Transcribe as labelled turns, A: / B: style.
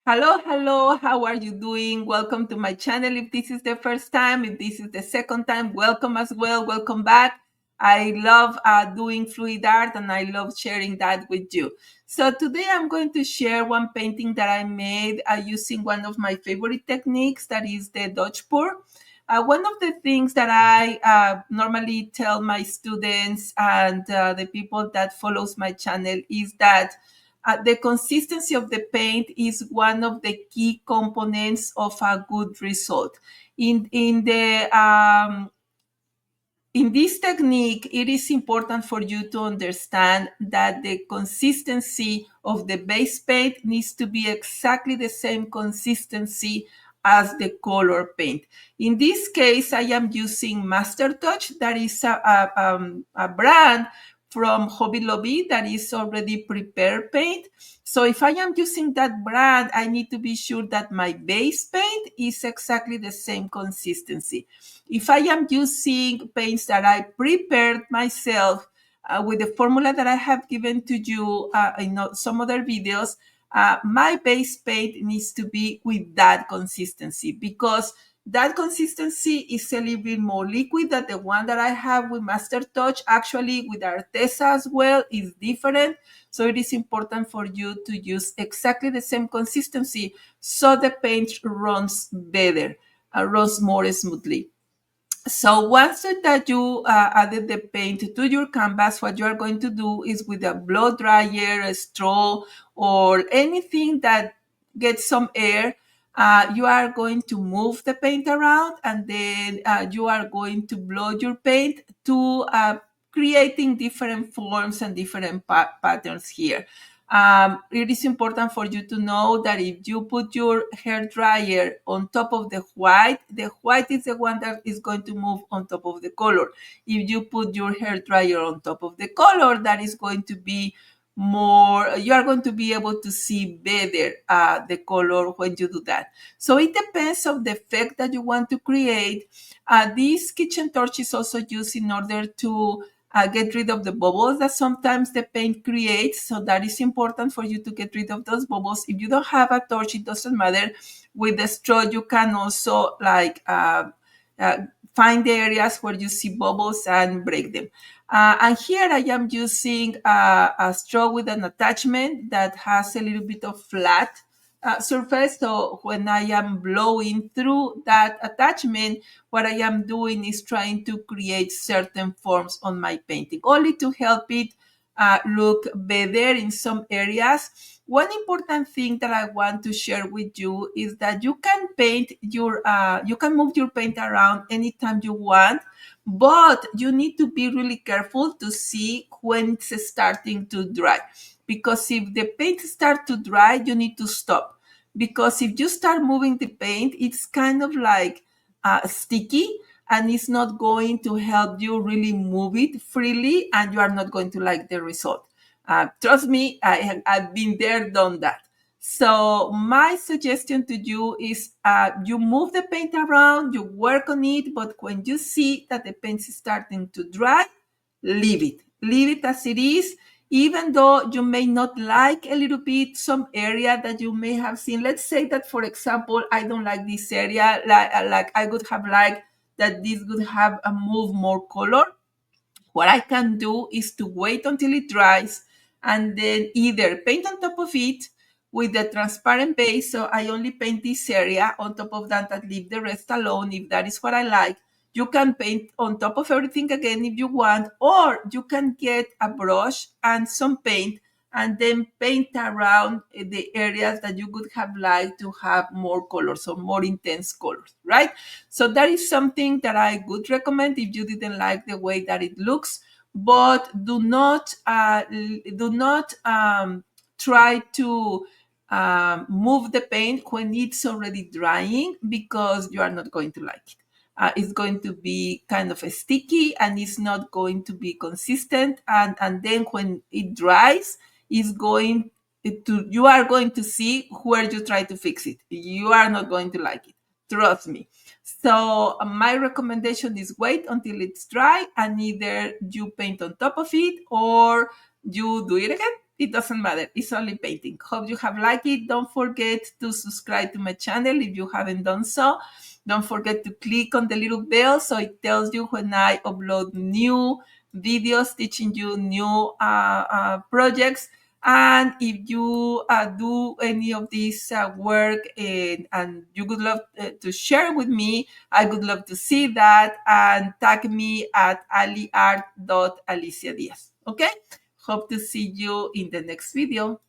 A: Hello, hello. How are you doing? Welcome to my channel. If this is the first time, if this is the second time, welcome as well. Welcome back. I love doing fluid art and I love sharing that with you. So today I'm going to share one painting that I made using one of my favorite techniques, that is the Dutch pour. One of the things that I normally tell my students and the people that follows my channel is that the consistency of the paint is one of the key components of a good result. In this technique, it is important for you to understand that the consistency of the base paint needs to be exactly the same consistency as the color paint. In this case, I am using Master Touch, that is a brand from Hobby Lobby that is already prepared paint. So if I am using that brand, I need to be sure that my base paint is exactly the same consistency. If I am using paints that I prepared myself with the formula that I have given to you in some other videos, my base paint needs to be with that consistency, because that consistency is a little bit more liquid than the one that I have with Master Touch. Actually, with Artesa as well, is different. So it is important for you to use exactly the same consistency so the paint runs better, runs more smoothly. So once that you added the paint to your canvas, what you are going to do is, with a blow dryer, a straw, or anything that gets some air, you are going to move the paint around, and then you are going to blow your paint to creating different forms and different patterns here. It is important for you to know that if you put your hair dryer on top of the white is the one that is going to move on top of the color. If you put your hair dryer on top of the color, that is going to be more, you are going to be able to see better the color when you do that. So it depends on the effect that you want to create. This kitchen torch is also used in order to get rid of the bubbles that sometimes the paint creates. So that is important for you to get rid of those bubbles. If you don't have a torch, it doesn't matter. With the straw, you can also uh, find the areas where you see bubbles and break them. And here I am using a straw with an attachment that has a little bit of flat surface. So when I am blowing through that attachment, what I am doing is trying to create certain forms on my painting, only to help it look better in some areas. One important thing that I want to share with you is that you can move your paint around anytime you want, but you need to be really careful to see when it's starting to dry. Because if the paint starts to dry, you need to stop. Because if you start moving the paint, it's kind of like sticky, and it's not going to help you really move it freely, and you are not going to like the result. Trust me, I've been there, done that. So my suggestion to you is you move the paint around, you work on it, but when you see that the paint is starting to dry, leave it. Leave it as it is, even though you may not like a little bit some area that you may have seen. Let's say that, for example, I don't like this area, like I would have liked that this would have a move more color. What I can do is to wait until it dries and then either paint on top of it with the transparent base. So I only paint this area on top of that and leave the rest alone if that is what I like. You can paint on top of everything again if you want, or you can get a brush and some paint and then paint around the areas that you would have liked to have more colors or more intense colors, right? So that is something that I would recommend if you didn't like the way that it looks. But do not try to move the paint when it's already drying, because you are not going to like it. It's going to be kind of sticky, and it's not going to be consistent. And then when it dries, it's going to you are going to see where you try to fix it. You are not going to like it. Trust me. So my recommendation is wait until it's dry, and either you paint on top of it or you do it again. It doesn't matter. It's only painting. Hope you have liked it. Don't forget to subscribe to my channel if you haven't done so. Don't forget to click on the little bell so it tells you when I upload new videos teaching you new projects. And if you do any of this work and you would love to share with me, I would love to see that, and tag me at aliart.aliciadiaz. Okay? Hope to see you in the next video.